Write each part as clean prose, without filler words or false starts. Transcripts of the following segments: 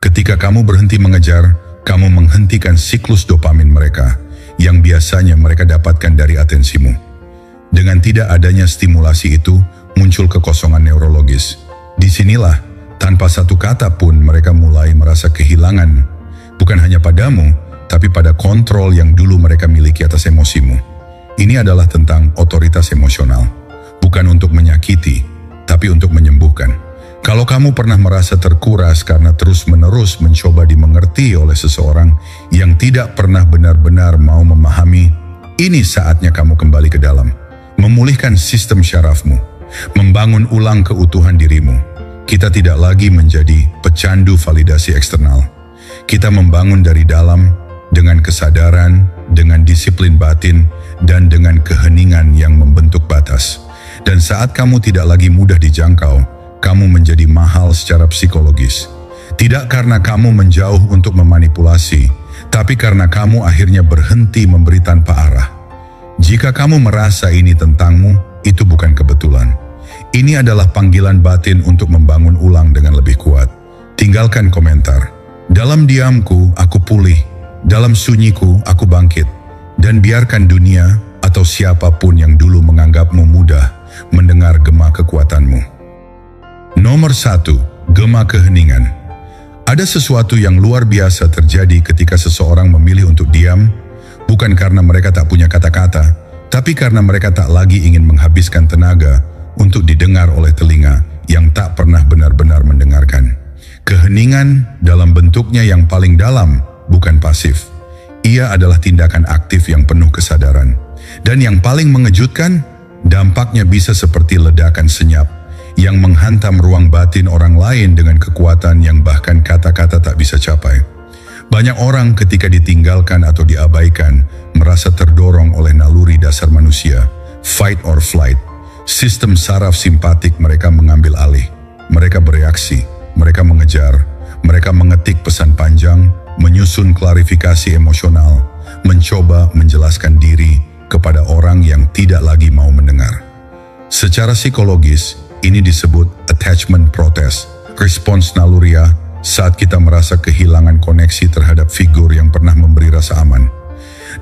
Ketika kamu berhenti mengejar, kamu menghentikan siklus dopamin mereka yang biasanya mereka dapatkan dari atensimu. Dengan tidak adanya stimulasi itu, muncul kekosongan neurologis. Disinilah, tanpa satu kata pun mereka mulai merasa kehilangan, bukan hanya padamu, tapi pada kontrol yang dulu mereka miliki atas emosimu. Ini adalah tentang otoritas emosional, bukan untuk menyakiti, tapi untuk menyembuhkan. Kalau kamu pernah merasa terkuras karena terus-menerus mencoba dimengerti oleh seseorang yang tidak pernah benar-benar mau memahami, ini saatnya kamu kembali ke dalam, memulihkan sistem syarafmu, membangun ulang keutuhan dirimu. Kita tidak lagi menjadi pecandu validasi eksternal. Kita membangun dari dalam dengan kesadaran, dengan disiplin batin, dan dengan keheningan yang membentuk batas. Dan saat kamu tidak lagi mudah dijangkau, kamu menjadi mahal secara psikologis. Tidak karena kamu menjauh untuk memanipulasi, tapi karena kamu akhirnya berhenti memberi tanpa arah. Jika kamu merasa ini tentangmu, itu bukan kebetulan. Ini adalah panggilan batin untuk membangun ulang dengan lebih kuat. Tinggalkan komentar. Dalam diamku, aku pulih. Dalam sunyiku, aku bangkit. Dan biarkan dunia atau siapapun yang dulu menganggapmu mudah mendengar gema kekuatanmu. Nomor 1, gema keheningan. Ada sesuatu yang luar biasa terjadi ketika seseorang memilih untuk diam, bukan karena mereka tak punya kata-kata, tapi karena mereka tak lagi ingin menghabiskan tenaga untuk didengar oleh telinga yang tak pernah benar-benar mendengarkan. Keheningan dalam bentuknya yang paling dalam, bukan pasif. Ia adalah tindakan aktif yang penuh kesadaran. Dan yang paling mengejutkan, dampaknya bisa seperti ledakan senyap yang menghantam ruang batin orang lain dengan kekuatan yang bahkan kata-kata tak bisa capai. Banyak orang ketika ditinggalkan atau diabaikan merasa terdorong oleh naluri dasar manusia, fight or flight. Sistem saraf simpatik mereka mengambil alih. Mereka bereaksi, mereka mengejar, mereka mengetik pesan panjang, menyusun klarifikasi emosional, mencoba menjelaskan diri kepada orang yang tidak lagi mau mendengar. Secara psikologis, ini disebut attachment protest, respons naluriah saat kita merasa kehilangan koneksi terhadap figur yang pernah memberi rasa aman.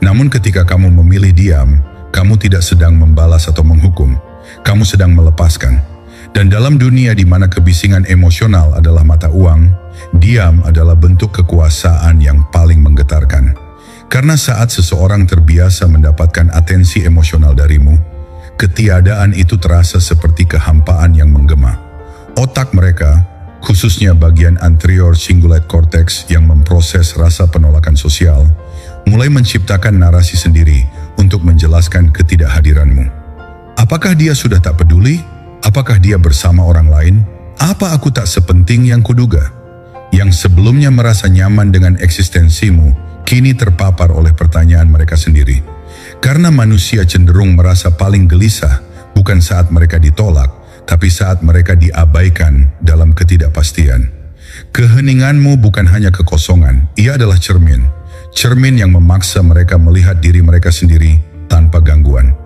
Namun ketika kamu memilih diam, kamu tidak sedang membalas atau menghukum, kamu sedang melepaskan. Dan dalam dunia di mana kebisingan emosional adalah mata uang, diam adalah bentuk kekuasaan yang paling menggetarkan. Karena saat seseorang terbiasa mendapatkan atensi emosional darimu, ketiadaan itu terasa seperti kehampaan yang menggema. Otak mereka, khususnya bagian anterior cingulate cortex yang memproses rasa penolakan sosial, mulai menciptakan narasi sendiri untuk menjelaskan ketidakhadiranmu. Apakah dia sudah tak peduli? Apakah dia bersama orang lain? Apa aku tak sepenting yang kuduga? Yang sebelumnya merasa nyaman dengan eksistensimu, kini terpapar oleh pertanyaan mereka sendiri. Karena manusia cenderung merasa paling gelisah bukan saat mereka ditolak, tapi saat mereka diabaikan dalam ketidakpastian. Keheninganmu bukan hanya kekosongan, ia adalah cermin. Cermin yang memaksa mereka melihat diri mereka sendiri tanpa gangguan.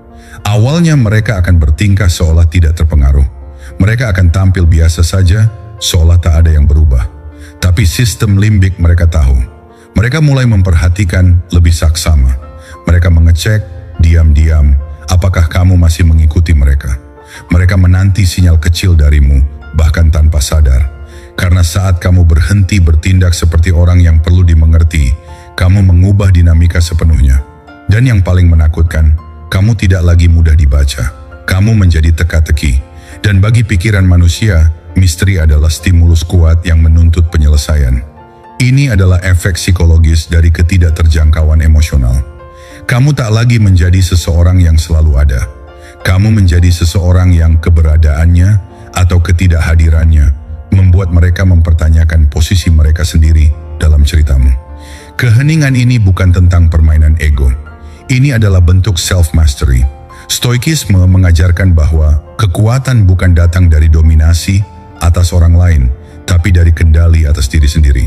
Awalnya mereka akan bertingkah seolah tidak terpengaruh. Mereka akan tampil biasa saja, seolah tak ada yang berubah. Tapi sistem limbik mereka tahu. Mereka mulai memperhatikan lebih saksama. Mereka mengecek diam-diam apakah kamu masih mengikuti mereka. Mereka menanti sinyal kecil darimu, bahkan tanpa sadar. Karena saat kamu berhenti bertindak seperti orang yang perlu dimengerti, kamu mengubah dinamika sepenuhnya. Dan yang paling menakutkan, kamu tidak lagi mudah dibaca. Kamu menjadi teka-teki. Dan bagi pikiran manusia, misteri adalah stimulus kuat yang menuntut penyelesaian. Ini adalah efek psikologis dari ketidakterjangkauan emosional. Kamu tak lagi menjadi seseorang yang selalu ada. Kamu menjadi seseorang yang keberadaannya atau ketidakhadirannya membuat mereka mempertanyakan posisi mereka sendiri dalam ceritamu. Keheningan ini bukan tentang permainan ego. Ini adalah bentuk self-mastery. Stoikisme mengajarkan bahwa kekuatan bukan datang dari dominasi atas orang lain, tapi dari kendali atas diri sendiri.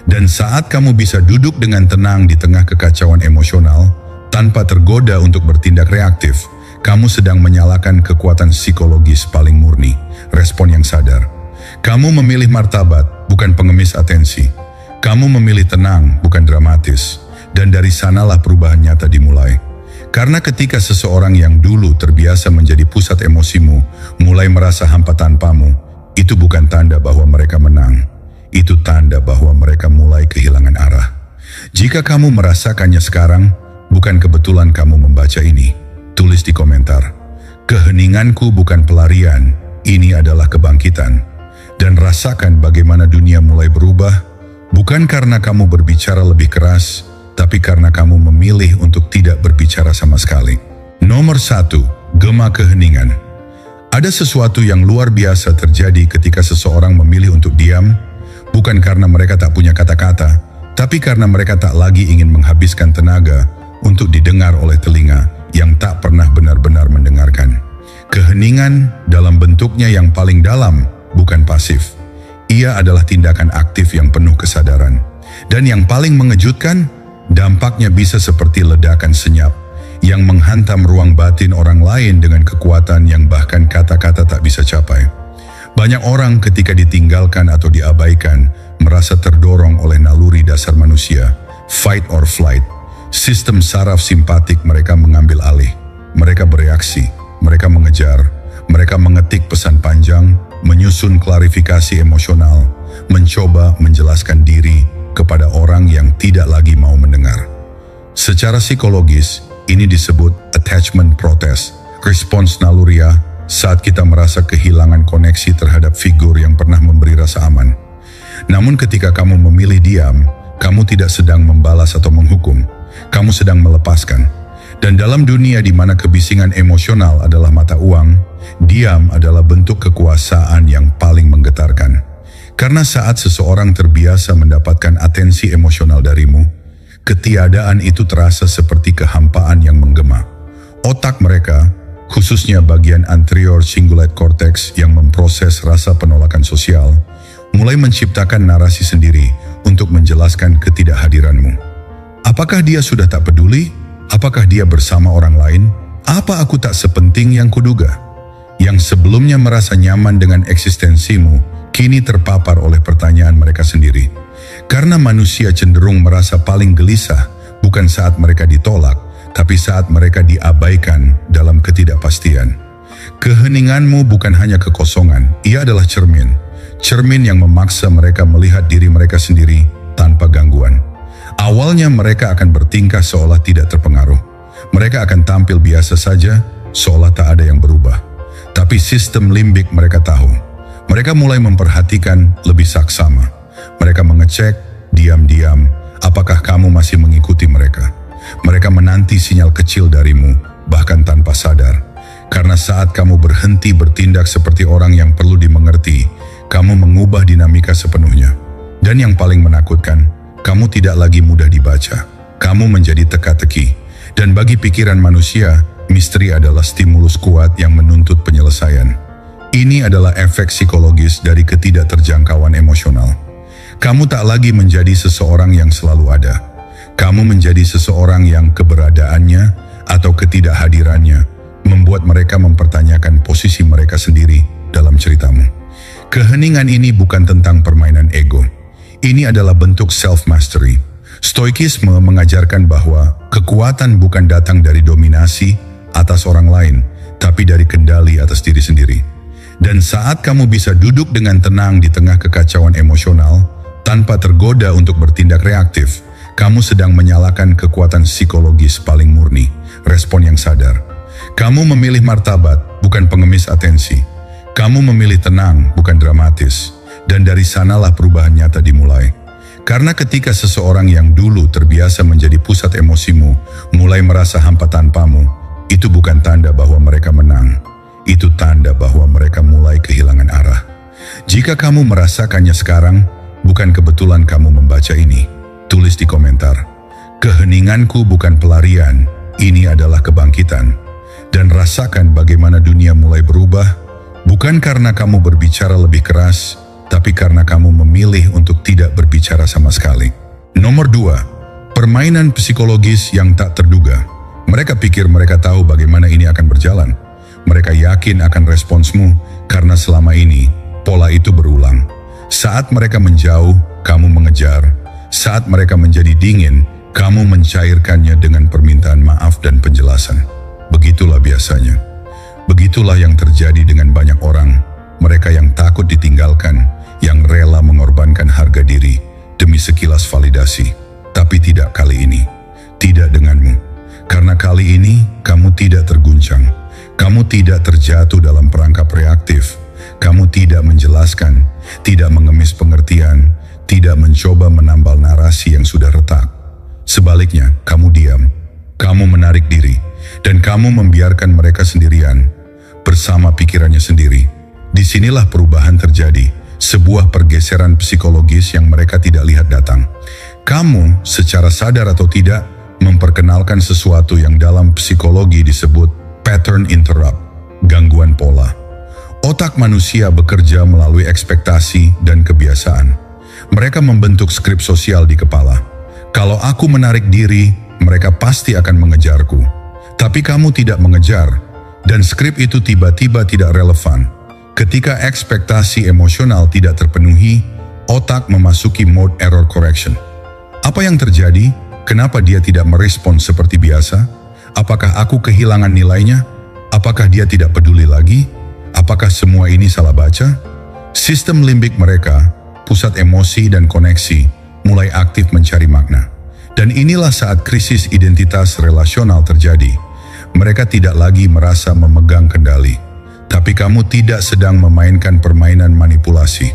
Dan saat kamu bisa duduk dengan tenang di tengah kekacauan emosional, tanpa tergoda untuk bertindak reaktif, kamu sedang menyalakan kekuatan psikologis paling murni, respon yang sadar. Kamu memilih martabat, bukan pengemis atensi. Kamu memilih tenang, bukan dramatis. Dan dari sanalah perubahan nyata dimulai. Karena ketika seseorang yang dulu terbiasa menjadi pusat emosimu mulai merasa hampa tanpamu, itu bukan tanda bahwa mereka menang. Itu tanda bahwa mereka mulai kehilangan arah. Jika kamu merasakannya sekarang, bukan kebetulan kamu membaca ini. Tulis di komentar, keheninganku bukan pelarian, ini adalah kebangkitan. Dan rasakan bagaimana dunia mulai berubah, bukan karena kamu berbicara lebih keras, tapi karena kamu memilih untuk tidak berbicara sama sekali. Nomor 1, gema keheningan. Ada sesuatu yang luar biasa terjadi ketika seseorang memilih untuk diam, bukan karena mereka tak punya kata-kata, tapi karena mereka tak lagi ingin menghabiskan tenaga untuk didengar oleh telinga yang tak pernah benar-benar mendengarkan. Keheningan dalam bentuknya yang paling dalam bukan pasif. Ia adalah tindakan aktif yang penuh kesadaran. Dan yang paling mengejutkan, dampaknya bisa seperti ledakan senyap yang menghantam ruang batin orang lain dengan kekuatan yang bahkan kata-kata tak bisa capai. Banyak orang ketika ditinggalkan atau diabaikan merasa terdorong oleh naluri dasar manusia, fight or flight. Sistem saraf simpatik mereka mengambil alih. Mereka bereaksi, mereka mengejar, mereka mengetik pesan panjang, menyusun klarifikasi emosional, mencoba menjelaskan diri kepada orang yang tidak lagi mau mendengar. Secara psikologis, ini disebut attachment protest, respons naluriah saat kita merasa kehilangan koneksi terhadap figur yang pernah memberi rasa aman. Namun ketika kamu memilih diam, kamu tidak sedang membalas atau menghukum, kamu sedang melepaskan. Dan dalam dunia di mana kebisingan emosional adalah mata uang, diam adalah bentuk kekuasaan yang paling menggetarkan. Karena saat seseorang terbiasa mendapatkan atensi emosional darimu, ketiadaan itu terasa seperti kehampaan yang menggema. Otak mereka, khususnya bagian anterior cingulate cortex yang memproses rasa penolakan sosial, mulai menciptakan narasi sendiri untuk menjelaskan ketidakhadiranmu. Apakah dia sudah tak peduli? Apakah dia bersama orang lain? Apa aku tak sepenting yang kuduga? Yang sebelumnya merasa nyaman dengan eksistensimu, kini terpapar oleh pertanyaan mereka sendiri. Karena manusia cenderung merasa paling gelisah bukan saat mereka ditolak, tapi saat mereka diabaikan dalam ketidakpastian. Keheninganmu bukan hanya kekosongan, ia adalah cermin. Cermin yang memaksa mereka melihat diri mereka sendiri tanpa gangguan. Awalnya mereka akan bertingkah seolah tidak terpengaruh. Mereka akan tampil biasa saja, seolah tak ada yang berubah. Tapi sistem limbik mereka tahu. Mereka mulai memperhatikan lebih saksama. Mereka mengecek diam-diam apakah kamu masih mengikuti mereka. Mereka menanti sinyal kecil darimu, bahkan tanpa sadar. Karena saat kamu berhenti bertindak seperti orang yang perlu dimengerti, kamu mengubah dinamika sepenuhnya. Dan yang paling menakutkan, kamu tidak lagi mudah dibaca. Kamu menjadi teka-teki. Dan bagi pikiran manusia, misteri adalah stimulus kuat yang menuntut penyelesaian. Ini adalah efek psikologis dari ketidakterjangkauan emosional. Kamu tak lagi menjadi seseorang yang selalu ada. Kamu menjadi seseorang yang keberadaannya atau ketidakhadirannya membuat mereka mempertanyakan posisi mereka sendiri dalam ceritamu. Keheningan ini bukan tentang permainan ego. Ini adalah bentuk self-mastery. Stoikisme mengajarkan bahwa kekuatan bukan datang dari dominasi atas orang lain, tapi dari kendali atas diri sendiri. Dan saat kamu bisa duduk dengan tenang di tengah kekacauan emosional, tanpa tergoda untuk bertindak reaktif, kamu sedang menyalakan kekuatan psikologis paling murni, respon yang sadar. Kamu memilih martabat, bukan pengemis atensi. Kamu memilih tenang, bukan dramatis. Dan dari sanalah perubahan nyata dimulai. Karena ketika seseorang yang dulu terbiasa menjadi pusat emosimu mulai merasa hampa tanpamu, itu bukan tanda bahwa mereka menang. Itu tanda bahwa mereka mulai kehilangan arah. Jika kamu merasakannya sekarang, bukan kebetulan kamu membaca ini. Tulis di komentar, keheninganku bukan pelarian, ini adalah kebangkitan. Dan rasakan bagaimana dunia mulai berubah, bukan karena kamu berbicara lebih keras, tapi karena kamu memilih untuk tidak berbicara sama sekali. Nomor 2, permainan psikologis yang tak terduga. Mereka pikir mereka tahu bagaimana ini akan berjalan. Mereka yakin akan responsmu karena selama ini Pola itu berulang. Saat mereka menjauh, kamu mengejar. Saat mereka menjadi dingin, kamu mencairkannya dengan permintaan maaf dan penjelasan. Begitulah biasanya. Begitulah yang terjadi dengan banyak orang. Mereka yang takut ditinggalkan, yang rela mengorbankan harga diri demi sekilas validasi. Tapi tidak kali ini. Tidak denganmu. Karena kali ini kamu tidak terguncang. Kamu tidak terjatuh dalam perangkap reaktif. Kamu tidak menjelaskan, tidak mengemis pengertian, tidak mencoba menambal narasi yang sudah retak. Sebaliknya, kamu diam, kamu menarik diri, dan kamu membiarkan mereka sendirian, bersama pikirannya sendiri. Disinilah perubahan terjadi, sebuah pergeseran psikologis yang mereka tidak lihat datang. Kamu, secara sadar atau tidak, memperkenalkan sesuatu yang dalam psikologi disebut pattern interrupt, gangguan pola. Otak manusia bekerja melalui ekspektasi dan kebiasaan. Mereka membentuk skrip sosial di kepala. Kalau aku menarik diri, mereka pasti akan mengejarku. Tapi kamu tidak mengejar, dan skrip itu tiba-tiba tidak relevan. Ketika ekspektasi emosional tidak terpenuhi, otak memasuki mode error correction. Apa yang terjadi? Kenapa dia tidak merespons seperti biasa? Apakah aku kehilangan nilainya? Apakah dia tidak peduli lagi? Apakah semua ini salah baca? Sistem limbik mereka, pusat emosi dan koneksi, mulai aktif mencari makna. Dan inilah saat krisis identitas relasional terjadi. Mereka tidak lagi merasa memegang kendali. Tapi kamu tidak sedang memainkan permainan manipulasi.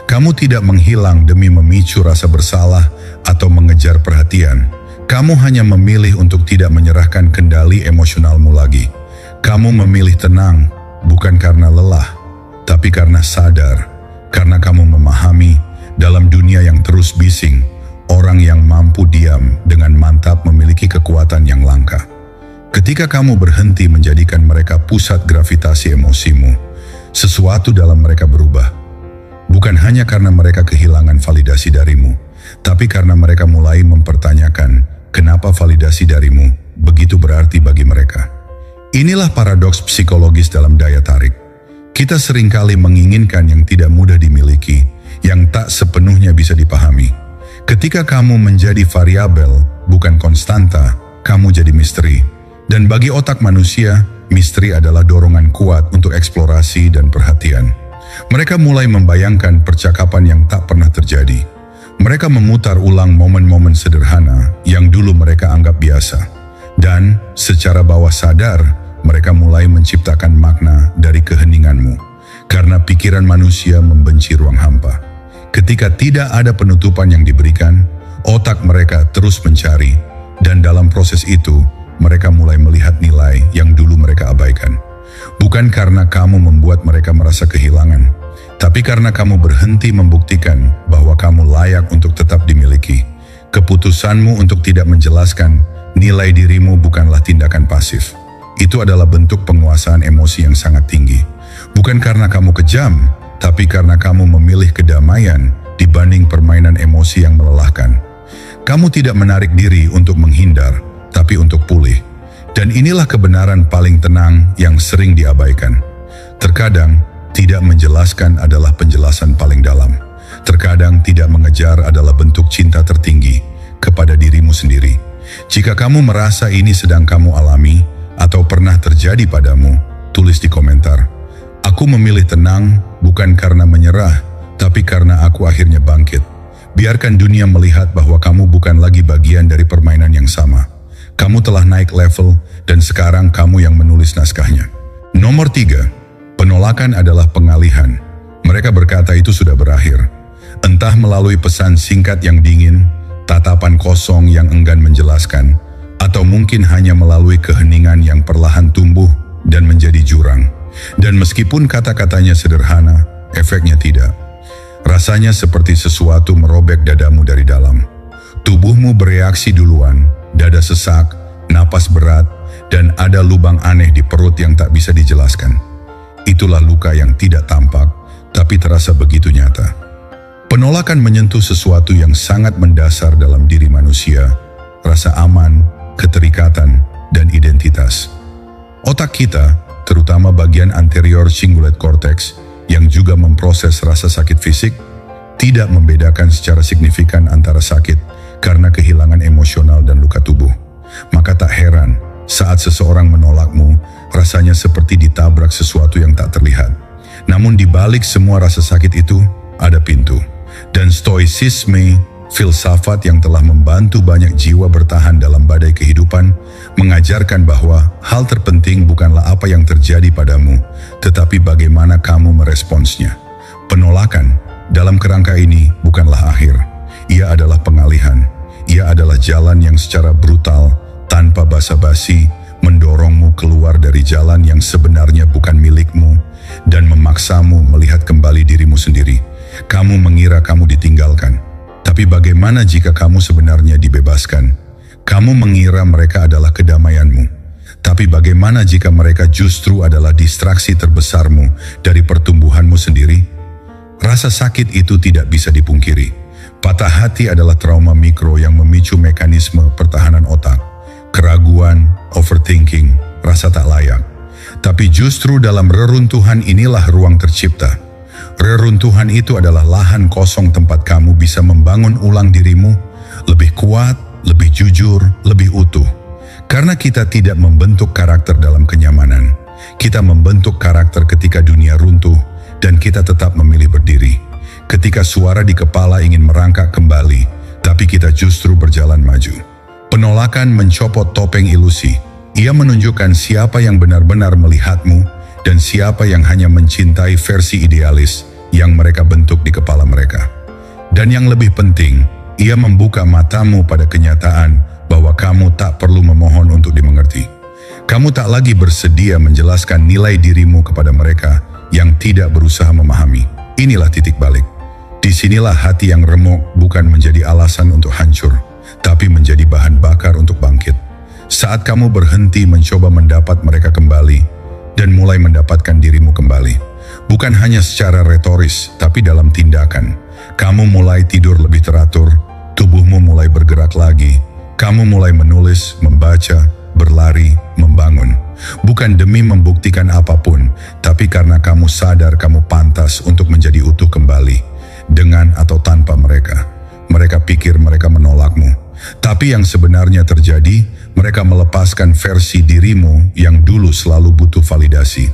Kamu tidak menghilang demi memicu rasa bersalah atau mengejar perhatian. Kamu hanya memilih untuk tidak menyerahkan kendali emosionalmu lagi. Kamu memilih tenang, bukan karena lelah, tapi karena sadar. Karena kamu memahami, dalam dunia yang terus bising, orang yang mampu diam dengan mantap memiliki kekuatan yang langka. Ketika kamu berhenti menjadikan mereka pusat gravitasi emosimu, sesuatu dalam mereka berubah. Bukan hanya karena mereka kehilangan validasi darimu, tapi karena mereka mulai mempertanyakan kenapa validasi darimu begitu berarti bagi mereka. Inilah paradoks psikologis dalam daya tarik. Kita seringkali menginginkan yang tidak mudah dimiliki, yang tak sepenuhnya bisa dipahami. Ketika kamu menjadi variabel, bukan konstanta, kamu jadi misteri. Dan bagi otak manusia, misteri adalah dorongan kuat untuk eksplorasi dan perhatian. Mereka mulai membayangkan percakapan yang tak pernah terjadi. Mereka memutar ulang momen-momen sederhana yang dulu mereka anggap biasa. Dan secara bawah sadar, mereka mulai menciptakan makna dari keheninganmu. Karena pikiran manusia membenci ruang hampa. Ketika tidak ada penutupan yang diberikan, otak mereka terus mencari. Dan dalam proses itu, mereka mulai melihat nilai yang dulu mereka abaikan. Bukan karena kamu membuat mereka merasa kehilangan, tapi karena kamu berhenti membuktikan bahwa kamu layak untuk tetap dimiliki. Keputusanmu untuk tidak menjelaskan nilai dirimu bukanlah tindakan pasif. Itu adalah bentuk penguasaan emosi yang sangat tinggi. Bukan karena kamu kejam, tapi karena kamu memilih kedamaian dibanding permainan emosi yang melelahkan. Kamu tidak menarik diri untuk menghindar, tapi untuk pulih. Dan inilah kebenaran paling tenang yang sering diabaikan. Terkadang, tidak menjelaskan adalah penjelasan paling dalam. Terkadang tidak mengejar adalah bentuk cinta tertinggi kepada dirimu sendiri. Jika kamu merasa ini sedang kamu alami, atau pernah terjadi padamu, tulis di komentar. Aku memilih tenang bukan karena menyerah, tapi karena aku akhirnya bangkit. Biarkan dunia melihat bahwa kamu bukan lagi bagian dari permainan yang sama. Kamu telah naik level dan sekarang kamu yang menulis naskahnya. Nomor 3, penolakan adalah pengalihan. Mereka berkata itu sudah berakhir. Entah melalui pesan singkat yang dingin, tatapan kosong yang enggan menjelaskan, atau mungkin hanya melalui keheningan yang perlahan tumbuh dan menjadi jurang. Dan meskipun kata-katanya sederhana, efeknya tidak. Rasanya seperti sesuatu merobek dadamu dari dalam. Tubuhmu bereaksi duluan, dada sesak, napas berat, dan ada lubang aneh di perut yang tak bisa dijelaskan. Itulah luka yang tidak tampak, tapi terasa begitu nyata. Penolakan menyentuh sesuatu yang sangat mendasar dalam diri manusia, rasa aman, keterikatan, dan identitas. Otak kita, terutama bagian anterior cingulate cortex, yang juga memproses rasa sakit fisik, tidak membedakan secara signifikan antara sakit karena kehilangan emosional dan luka tubuh. Maka tak heran saat seseorang menolakmu, rasanya seperti ditabrak sesuatu yang tak terlihat. Namun di balik semua rasa sakit itu, ada pintu. Dan stoicisme, filsafat yang telah membantu banyak jiwa bertahan dalam badai kehidupan, mengajarkan bahwa hal terpenting bukanlah apa yang terjadi padamu, tetapi bagaimana kamu meresponsnya. Penolakan dalam kerangka ini bukanlah akhir. Ia adalah pengalihan. Ia adalah jalan yang secara brutal, tanpa basa-basi, mendorongmu keluar dari jalan yang sebenarnya bukan milikmu dan memaksamu melihat kembali dirimu sendiri. Kamu mengira kamu ditinggalkan, tapi bagaimana jika kamu sebenarnya dibebaskan? Kamu mengira mereka adalah kedamaianmu, tapi bagaimana jika mereka justru adalah distraksi terbesarmu dari pertumbuhanmu sendiri? Rasa sakit itu tidak bisa dipungkiri. Patah hati adalah trauma mikro yang memicu mekanisme pertahanan otak, keraguan, overthinking, rasa tak layak. Tapi justru dalam reruntuhan inilah ruang tercipta. Reruntuhan itu adalah lahan kosong tempat kamu bisa membangun ulang dirimu lebih kuat, lebih jujur, lebih utuh. Karena kita tidak membentuk karakter dalam kenyamanan. Kita membentuk karakter ketika dunia runtuh dan kita tetap memilih berdiri. Ketika suara di kepala ingin merangkak kembali, tapi kita justru berjalan maju. Penolakan mencopot topeng ilusi. Ia menunjukkan siapa yang benar-benar melihatmu dan siapa yang hanya mencintai versi idealis yang mereka bentuk di kepala mereka. Dan yang lebih penting, ia membuka matamu pada kenyataan bahwa kamu tak perlu memohon untuk dimengerti. Kamu tak lagi bersedia menjelaskan nilai dirimu kepada mereka yang tidak berusaha memahami. Inilah titik balik. Disinilah hati yang remuk bukan menjadi alasan untuk hancur, tapi menjadi bahan bakar untuk bangkit. Saat kamu berhenti mencoba mendapat mereka kembali dan mulai mendapatkan dirimu kembali. Bukan hanya secara retoris, tapi dalam tindakan. Kamu mulai tidur lebih teratur, tubuhmu mulai bergerak lagi. Kamu mulai menulis, membaca, berlari, membangun. Bukan demi membuktikan apapun, tapi karena kamu sadar kamu pantas untuk menjadi utuh kembali. Dengan atau tanpa mereka. Mereka pikir mereka menolakmu. Tapi yang sebenarnya terjadi, mereka melepaskan versi dirimu yang dulu selalu butuh validasi.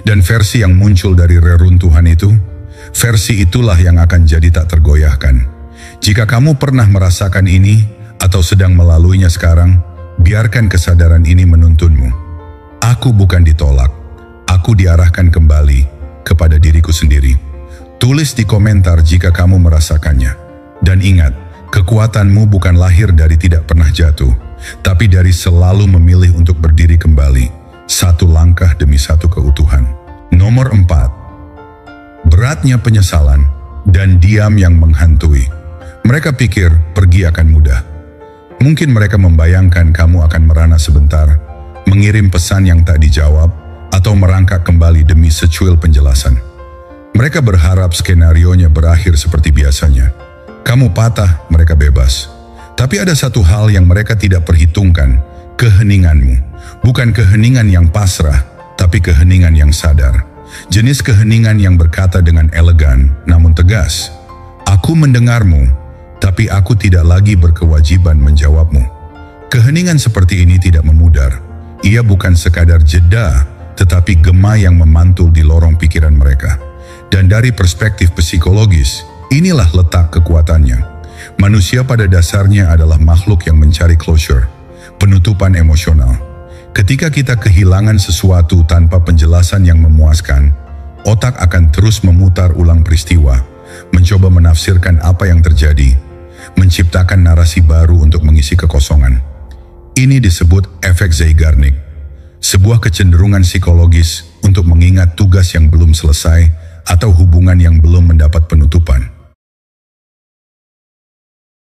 Dan versi yang muncul dari reruntuhan itu, versi itulah yang akan jadi tak tergoyahkan. Jika kamu pernah merasakan ini atau sedang melaluinya sekarang, biarkan kesadaran ini menuntunmu. Aku bukan ditolak, aku diarahkan kembali kepada diriku sendiri. Tulis di komentar jika kamu merasakannya. Dan ingat, kekuatanmu bukan lahir dari tidak pernah jatuh, tapi dari selalu memilih untuk berdiri kembali. Satu langkah demi satu keutuhan. Nomor 4. Beratnya penyesalan dan diam yang menghantui. Mereka pikir pergi akan mudah. Mungkin mereka membayangkan kamu akan merana sebentar, mengirim pesan yang tak dijawab, atau merangkak kembali demi secuil penjelasan. Mereka berharap skenarionya berakhir seperti biasanya. Kamu patah, mereka bebas. Tapi ada satu hal yang mereka tidak perhitungkan, keheninganmu. Bukan keheningan yang pasrah, tapi keheningan yang sadar. Jenis keheningan yang berkata dengan elegan, namun tegas. Aku mendengarmu, tapi aku tidak lagi berkewajiban menjawabmu. Keheningan seperti ini tidak memudar. Ia bukan sekadar jeda, tetapi gema yang memantul di lorong pikiran mereka. Dan dari perspektif psikologis, inilah letak kekuatannya. Manusia pada dasarnya adalah makhluk yang mencari closure, penutupan emosional. Ketika kita kehilangan sesuatu tanpa penjelasan yang memuaskan, otak akan terus memutar ulang peristiwa, mencoba menafsirkan apa yang terjadi, menciptakan narasi baru untuk mengisi kekosongan. Ini disebut efek Zeigarnik, sebuah kecenderungan psikologis untuk mengingat tugas yang belum selesai atau hubungan yang belum mendapat penutupan.